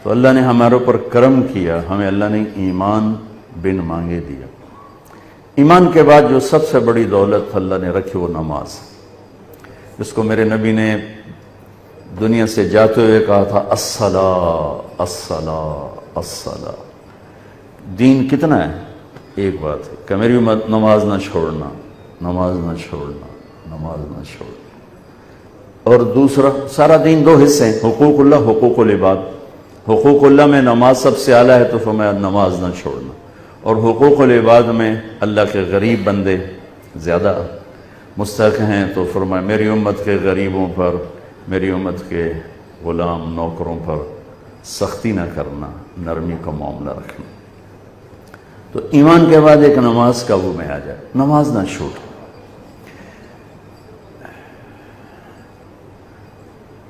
تو اللہ نے ہمارے اوپر کرم کیا، ہمیں اللہ نے ایمان بن مانگے دیا۔ ایمان کے بعد جو سب سے بڑی دولت اللہ نے رکھی وہ نماز، جس کو میرے نبی نے دنیا سے جاتے ہوئے کہا تھا الصلاۃ الصلاۃ الصلاۃ۔ دین کتنا ہے؟ ایک بات ہے کہ میری امت نماز نہ چھوڑنا، نماز نہ چھوڑنا، نماز نہ چھوڑنا۔ اور دوسرا سارا دین دو حصے ہیں، حقوق اللہ، حقوق العباد۔ حقوق اللہ میں نماز سب سے اعلیٰ ہے تو فرمایا نماز نہ چھوڑنا، اور حقوق العباد میں اللہ کے غریب بندے زیادہ مستحق ہیں تو فرمایا میری امت کے غریبوں پر، میری امت کے غلام نوکروں پر سختی نہ کرنا، نرمی کا معاملہ رکھنا۔ تو ایمان کے بعد ایک نماز قابو میں آ جائے، نماز نہ چھوٹ۔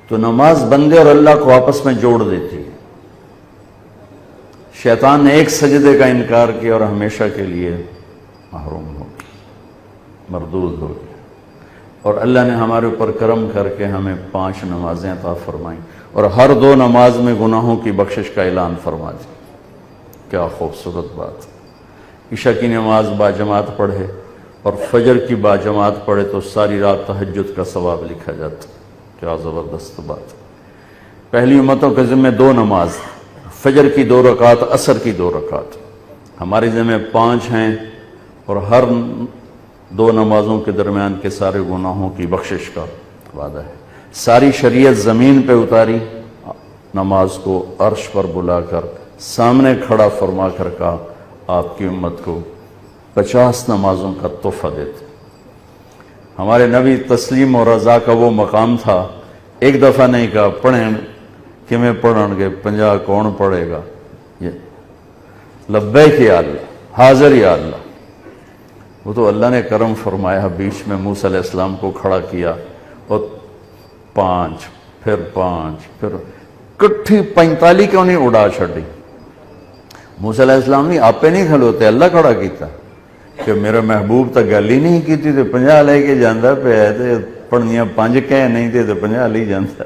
تو نماز بندے اور اللہ کو آپس میں جوڑ دیتی ہے۔ شیطان نے ایک سجدے کا انکار کیا اور ہمیشہ کے لیے محروم ہو گیا، مردود ہو گیا، اور اللہ نے ہمارے اوپر کرم کر کے ہمیں 5 نمازیں عطا فرمائیں، اور ہر 2 نماز میں گناہوں کی بخشش کا اعلان فرما دیا۔ کیا خوبصورت بات! عشاء کی نماز باجماعت پڑھے اور فجر کی باجماعت پڑھے تو ساری رات تہجد کا ثواب لکھا جاتا۔ کیا زبردست بات! پہلی امتوں کے ذمہ 2 نماز، فجر کی 2 رکعت، عصر کی 2 رکعت۔ ہمارے ذمہ 5 ہیں، اور ہر 2 نمازوں کے درمیان کے سارے گناہوں کی بخشش کا وعدہ ہے۔ ساری شریعت زمین پہ اتاری، نماز کو عرش پر بلا کر سامنے کھڑا فرما کر کہا آپ کی امت کو 50 نمازوں کا تحفہ دیتے۔ ہمارے نبی تسلیم اور رضا کا وہ مقام تھا، ایک دفعہ نہیں کہا پڑھیں کہ میں پڑھن گے 50 کون پڑھے گا، یہ لبیک یا اللہ، حاضر یا اللہ۔ وہ تو اللہ نے کرم فرمایا، بیچ میں موسیٰ علیہ السلام کو کھڑا کیا اور 5 پھر 5 پھر کٹھی 45 کیوں نہیں اڑا چھڑی۔ موسیٰ علیہ السلام نہیں آپ پہ نہیں کھلوتے، اللہ کھڑا کیتا کہ میرے محبوب تک گل ہی نہیں کی تھی تو 50 لے کے جاندہ پہ آئے تھے، پڑھنیاں 5 کہہ نہیں تھے تو 50 لے جاندہ۔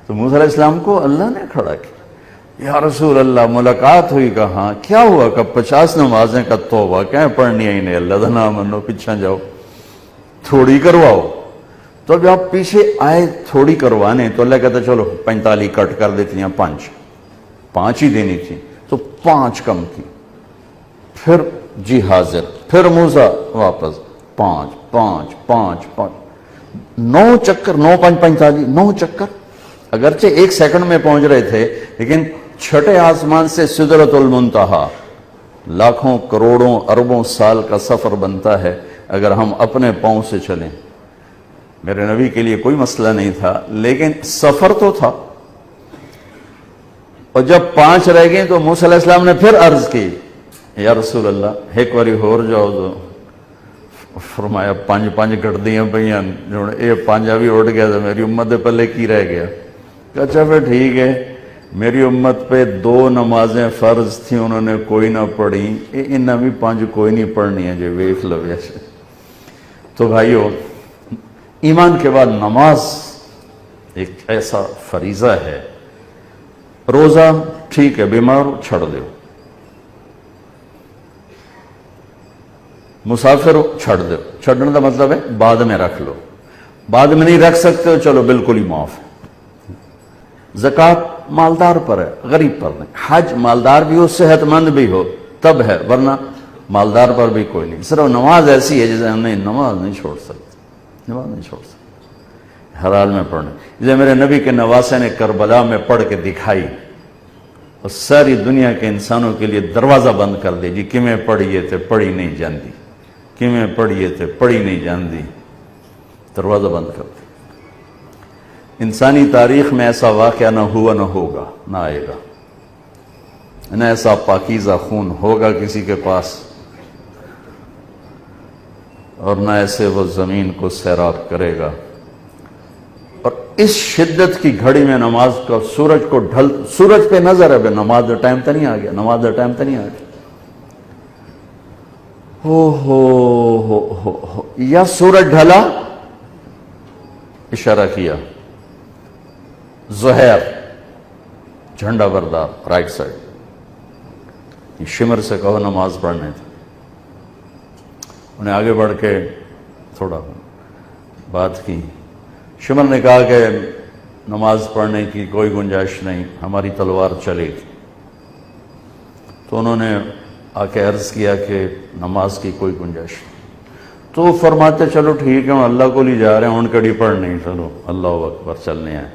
تو موسیٰ علیہ السلام کو اللہ نے کھڑا کیا، یا رسول اللہ ملاقات ہوئی، کہاں کیا ہوا کہ 50 نمازیں کا توبہ کہیں پڑھنی ہی نہیں، اللہ دا نام منو، پیچھا جاؤ تھوڑی کرواؤ۔ تو جب آپ پیچھے آئے تھوڑی کروانے تو اللہ کہتا چلو 45 کٹ کر دیتی ہیں، 5 ہی دینی تھی تو 5 کم کی، پھر جی حاضر، پھر موسیٰ واپس 5 5 5 5 9 چکر، 9 5 45 9 چکر۔ اگرچہ 1 سیکنڈ میں پہنچ رہے تھے، لیکن چھٹے آسمان سے سدرۃ المنتہا لاکھوں کروڑوں اربوں سال کا سفر بنتا ہے اگر ہم اپنے پاؤں سے چلیں۔ میرے نبی کے لیے کوئی مسئلہ نہیں تھا، لیکن سفر تو تھا۔ اور جب 5 رہ گئے تو موسیٰ علیہ السلام نے پھر عرض کی، یا رسول اللہ ایک باری ہور جاؤ تو فرمایا 5 کٹ دیاں پہیاں، یہ 5 بھی اٹھ گیا تو میری امت دے پلے کی رہ گیا۔ اچھا پھر ٹھیک ہے، میری امت پہ 2 نمازیں فرض تھیں، انہوں نے کوئی نہ پڑھی، انہاں بھی 5 کوئی نہیں پڑھنی ہے، جو ویکھ لو ایسے۔ تو بھائیو، ایمان کے بعد نماز ایک ایسا فریضہ ہے۔ روزہ ٹھیک ہے، بیمار چھڑ دو، مسافر چھڑ دو، چھڑنے کا مطلب ہے بعد میں رکھ لو، بعد میں نہیں رکھ سکتے ہو چلو بالکل ہی معاف ہے۔ زکوٰۃ مالدار پر ہے، غریب پر نہیں۔ حج مالدار بھی ہو صحت مند بھی ہو تب ہے، ورنہ مالدار پر بھی کوئی نہیں۔ صرف نماز ایسی ہے جسے ہم نے نماز نہیں چھوڑ سکتے، نماز نہیں چھوڑ سکتے، ہر حال میں پڑھنا۔ جسے میرے نبی کے نواسے نے کربلا میں پڑھ کے دکھائی اور ساری دنیا کے انسانوں کے لیے دروازہ بند کر دے، جی کیویں پڑھیے تھے پڑھی نہیں جاندی، کیویں پڑھیے تھے پڑھی نہیں جاندی، دروازہ بند کر دے۔ انسانی تاریخ میں ایسا واقعہ نہ ہوا، نہ ہوگا، نہ آئے گا، نہ ایسا پاکیزہ خون ہوگا کسی کے پاس، اور نہ ایسے وہ زمین کو سیراب کرے گا۔ اور اس شدت کی گھڑی میں نماز کا سورج کو سورج پہ نظر ہے، بے نماز دا ٹائم تو نہیں آ گیا، نماز دا ٹائم تو نہیں آ گیا، ہو یا سورج ڈھلا، اشارہ کیا، زہیر جھنڈا بردار رائٹ سائڈ، شمر سے کہو نماز پڑھنے تھے. انہیں آگے بڑھ کے تھوڑا بات کی. شمر نے کہا کہ نماز پڑھنے کی کوئی گنجائش نہیں، ہماری تلوار چلے گی. تو انہوں نے آ کے عرض کیا کہ نماز کی کوئی گنجائش نہیں. تو فرماتے چلو ٹھیک ہے، ہم اللہ کو لی جا رہے ہیں، ان کڑی پڑھنے، چلو اللہ اکبر چلنے آئے.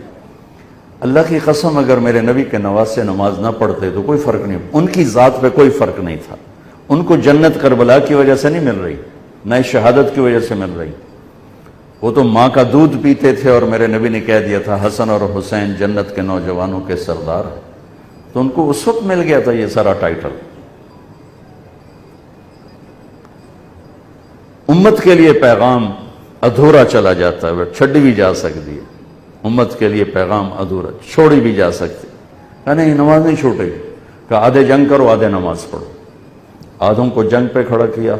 اللہ کی قسم اگر میرے نبی کے نواسے نماز نہ پڑھتے تو کوئی فرق نہیں، ان کی ذات پہ کوئی فرق نہیں تھا. ان کو جنت کربلا کی وجہ سے نہیں مل رہی، نہ شہادت کی وجہ سے مل رہی. وہ تو ماں کا دودھ پیتے تھے اور میرے نبی نے کہہ دیا تھا حسن اور حسین جنت کے نوجوانوں کے سردار ہیں. تو ان کو اس وقت مل گیا تھا یہ سارا ٹائٹل. امت کے لیے پیغام ادھورا چلا جاتا ہے، چھڈی بھی جا سکتی ہے. امت کے لیے پیغام ادھورا چھوڑی بھی جا سکتی. کہا نہیں نماز نہیں چھوٹے گی. کہا آدھے جنگ کرو آدھے نماز پڑھو. آدھوں کو جنگ پہ کھڑا کیا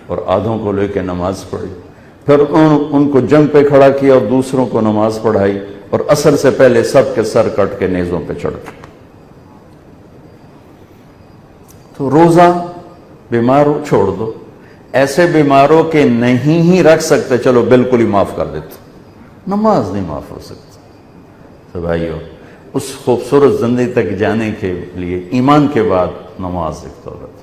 اور آدھوں کو لے کے نماز پڑھی. پھر ان کو جنگ پہ کھڑا کیا اور دوسروں کو نماز پڑھائی، اور عصر سے پہلے سب کے سر کٹ کے نیزوں پہ چڑھ گئے. تو روزہ بیمار ہو چھوڑ دو، ایسے بیماروں کے نہیں ہی رکھ سکتے چلو بالکل ہی معاف کر دیتے. نماز نہیں معاف ہو سکتی. تو بھائیو اس خوبصورت زندگی تک جانے کے لیے ایمان کے بعد نماز ایک دولت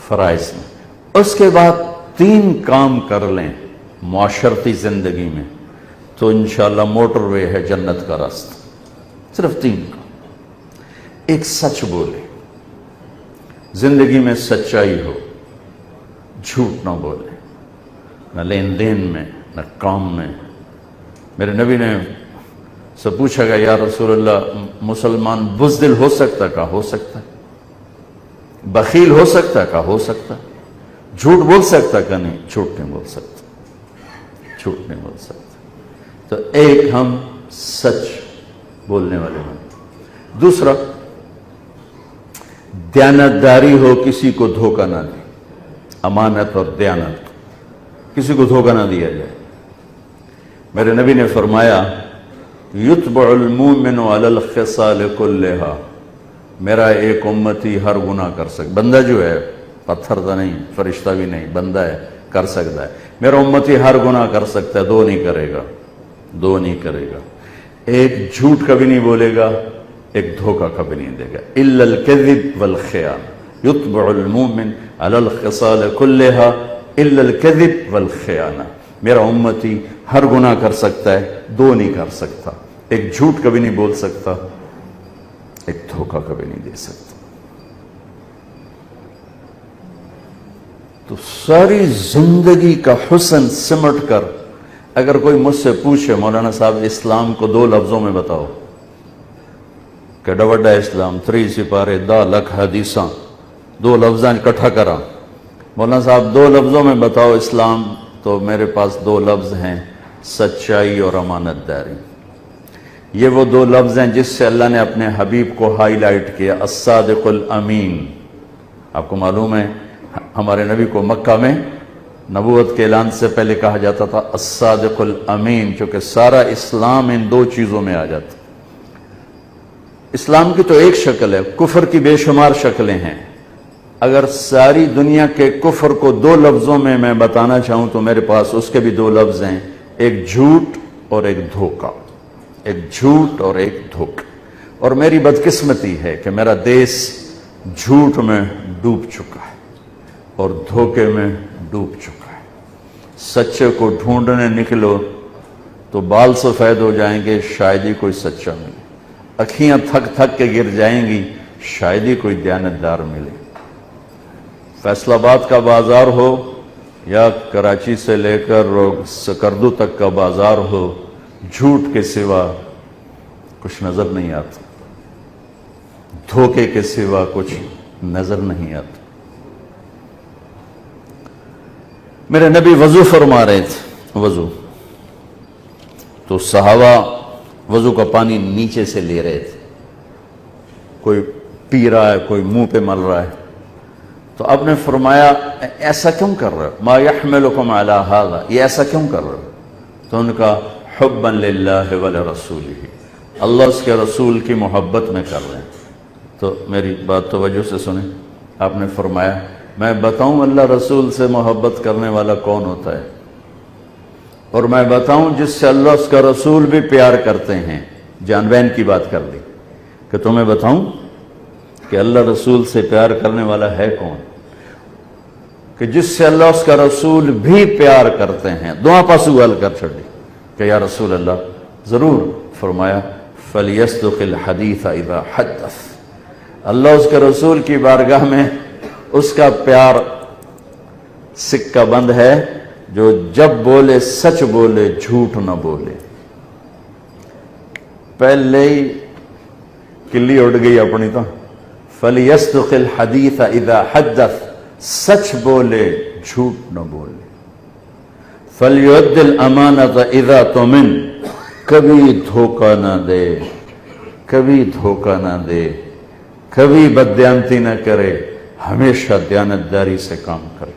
فرائض میں. اس کے بعد 3 کام کر لیں معاشرتی زندگی میں تو انشاءاللہ موٹر وے ہے جنت کا راستہ. صرف 3 کام. ایک سچ بولے، زندگی میں سچائی ہو، جھوٹ نہ بولے، نہ لین دین میں نہ کام میں. میرے نبی نے سے پوچھا گیا یا رسول اللہ مسلمان بزدل ہو سکتا ہے؟ کہا ہو سکتا ہے. بخیل ہو سکتا ہے؟ کہا ہو سکتا ہے. جھوٹ بول سکتا ہے؟ کہ نہیں جھوٹ نہیں بول سکتا، جھوٹ نہیں بول سکتا. تو ایک ہم سچ بولنے والے ہیں. دوسرا دیانتداری ہو، کسی کو دھوکہ نہ دے. امانت اور دیانت، کسی کو دھوکہ نہ دیا جائے. میرے نبی نے فرمایا یتبع المؤمن علی الخصال کلھا. میرا ایک امتی ہر گناہ کر سکتا، بندہ جو ہے پتھر تو نہیں، فرشتہ بھی نہیں، بندہ ہے کر سکتا ہے. میرا امتی ہر گناہ کر سکتا ہے، 2 نہیں کرے گا. 2 نہیں کرے گا. ایک جھوٹ کبھی نہیں بولے گا، ایک دھوکہ کبھی نہیں دے گا. الا الکذب والخیانہ. یتبع المؤمن علی الخصال کلھا الا الکذب والخیانہ. میرا امتی ہر گناہ کر سکتا ہے، 2 نہیں کر سکتا. ایک جھوٹ کبھی نہیں بول سکتا، ایک دھوکہ کبھی نہیں دے سکتا. تو ساری زندگی کا حسن سمٹ کر اگر کوئی مجھ سے پوچھے مولانا صاحب اسلام کو 2 لفظوں میں بتاؤ، کہ ڈوڈا اسلام 3 سپارے 10 لکھ حدیثاں 2 لفظاں اکٹھا کرا، مولانا صاحب 2 لفظوں میں بتاؤ اسلام، تو میرے پاس 2 لفظ ہیں، سچائی اور امانت داری. یہ وہ 2 لفظ ہیں جس سے اللہ نے اپنے حبیب کو ہائی لائٹ کیا، الصادق الامین. آپ کو معلوم ہے ہمارے نبی کو مکہ میں نبوت کے اعلان سے پہلے کہا جاتا تھا الصادق الامین، چونکہ سارا اسلام ان 2 چیزوں میں آ جاتا. اسلام کی تو ایک شکل ہے، کفر کی بے شمار شکلیں ہیں. اگر ساری دنیا کے کفر کو 2 لفظوں میں میں بتانا چاہوں تو میرے پاس اس کے بھی 2 لفظ ہیں، ایک جھوٹ اور ایک دھوکہ. ایک جھوٹ اور ایک دھوکہ. اور میری بدقسمتی ہے کہ میرا دیس جھوٹ میں ڈوب چکا ہے اور دھوکے میں ڈوب چکا ہے. سچے کو ڈھونڈنے نکلو تو بال سفید ہو جائیں گے، شاید ہی کوئی سچا ملے. اکھیاں تھک تھک کے گر جائیں گی، شاید ہی کوئی دیانتدار ملے. فیصل آباد کا بازار ہو یا کراچی سے لے کر سکردو تک کا بازار ہو، جھوٹ کے سوا کچھ نظر نہیں آتا، دھوکے کے سوا کچھ نظر نہیں آتا. میرے نبی وضو فرما رہے تھے، وضو تو صحابہ وضو کا پانی نیچے سے لے رہے تھے. کوئی پی رہا ہے، کوئی منہ پہ مل رہا ہے. تو آپ نے فرمایا ایسا کیوں کر رہے ہو؟ ما یحملکم علی ھذا، یہ ایسا کیوں کر رہے ہو؟ تو ان کا حبا للہ ولرسولہ، اللہ اس کے رسول کی محبت میں کر رہے ہیں. تو میری بات توجہ سے سنیں. آپ نے فرمایا میں بتاؤں اللہ رسول سے محبت کرنے والا کون ہوتا ہے، اور میں بتاؤں جس سے اللہ اس کا رسول بھی پیار کرتے ہیں. جانبین کی بات کر دی کہ تمہیں بتاؤں کہ اللہ رسول سے پیار کرنے والا ہے کون، کہ جس سے اللہ اس کا رسول بھی پیار کرتے ہیں. دعا پاسو حل کر چھڑی کہ یا رسول اللہ ضرور. فرمایا فَلْيَصْدُقِ الْحَدِيثَ إِذَا حَدَّثَ. اللہ اس کے رسول کی بارگاہ میں اس کا پیار سکہ بند ہے جو جب بولے سچ بولے، جھوٹ نہ بولے. پہلے ہی کلی اڑ گئی اپنی تو. فَلْيَصْدُقِ الْحَدِيثَ إِذَا حَدَّثَ. سچ بولے، جھوٹ نہ بولے. فَلْيُؤَدِّ الْأَمَانَةَ إِذَا تُؤْمِنَ. کبھی دھوکہ نہ دے، کبھی دھوکہ نہ دے، کبھی بددیانتی نہ کرے، ہمیشہ دیانتداری سے کام کرے.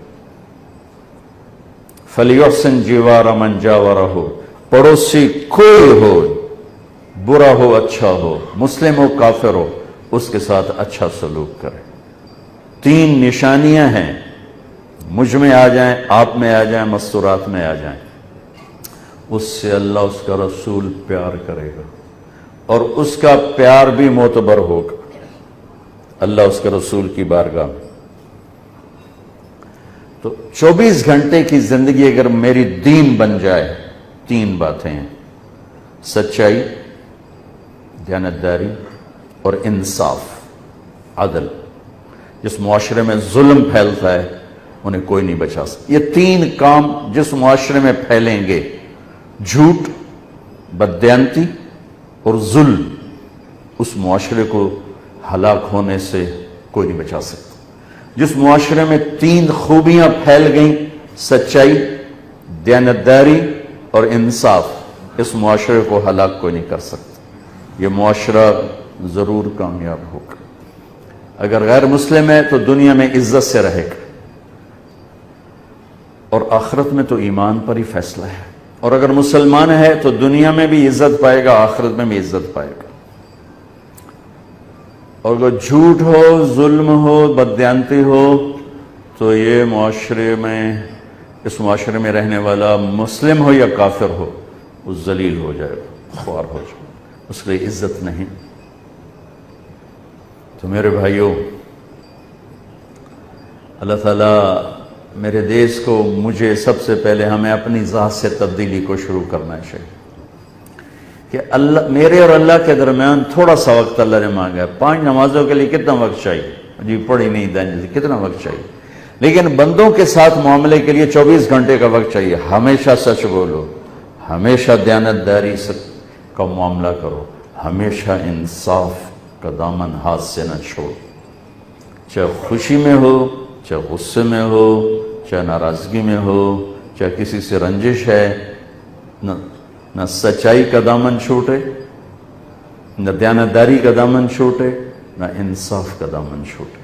فَلْيُحْسِنْ جِوَارَ مَنْ جَاوَرَهُ. پڑوسی کوئی ہو، برا ہو اچھا ہو، مسلم ہو کافر ہو، اس کے ساتھ اچھا سلوک کرے. 3 نشانیاں ہیں، مجھ میں آ جائیں، آپ میں آ جائیں، مستورات میں آ جائیں. اس سے اللہ اس کا رسول پیار کرے گا، اور اس کا پیار بھی معتبر ہوگا اللہ اس کے رسول کی بارگاہ میں. تو 24 گھنٹے کی زندگی اگر میری دین بن جائے، 3 باتیں ہیں: سچائی، دیانتداری اور انصاف، عدل. جس معاشرے میں ظلم پھیلتا ہے انہیں کوئی نہیں بچا سکتا. یہ 3 کام جس معاشرے میں پھیلیں گے، جھوٹ، بددیانتی اور ظلم، اس معاشرے کو ہلاک ہونے سے کوئی نہیں بچا سکتا. جس معاشرے میں 3 خوبیاں پھیل گئیں، سچائی، دیانتداری اور انصاف، اس معاشرے کو ہلاک کوئی نہیں کر سکتا. یہ معاشرہ ضرور کامیاب ہوگا. اگر غیر مسلم ہے تو دنیا میں عزت سے رہے گا، اور آخرت میں تو ایمان پر ہی فیصلہ ہے. اور اگر مسلمان ہے تو دنیا میں بھی عزت پائے گا، آخرت میں بھی عزت پائے گا. اور اگر جھوٹ ہو، ظلم ہو، بددیانتی ہو، تو یہ معاشرے میں، اس معاشرے میں رہنے والا مسلم ہو یا کافر ہو، وہ ذلیل ہو جائے گا، خوار ہو جائے گا، اس کے لیے عزت نہیں. تو میرے بھائیوں، اللہ تعالیٰ میرے دیش کو، مجھے سب سے پہلے ہمیں اپنی ذات سے تبدیلی کو شروع کرنا چاہیے کہ اللہ، میرے اور اللہ کے درمیان تھوڑا سا وقت اللہ نے مانگا ہے. 5 نمازوں کے لیے کتنا وقت چاہیے؟ جی پڑھی نہیں دیں، کتنا وقت چاہیے؟ لیکن بندوں کے ساتھ معاملے کے لیے 24 گھنٹے کا وقت چاہیے. ہمیشہ سچ بولو، ہمیشہ دیانتداری کا معاملہ کرو، ہمیشہ انصاف کا دامن ہاتھ سے نہ چھوڑو. چاہے خوشی میں ہو، چاہے غصے میں ہو، چاہے ناراضگی میں ہو، چاہے کسی سے رنجش ہے، نہ سچائی کا دامن چھوٹے، نہ دیانتداری کا دامن چھوٹے، نہ انصاف کا دامن چھوٹے.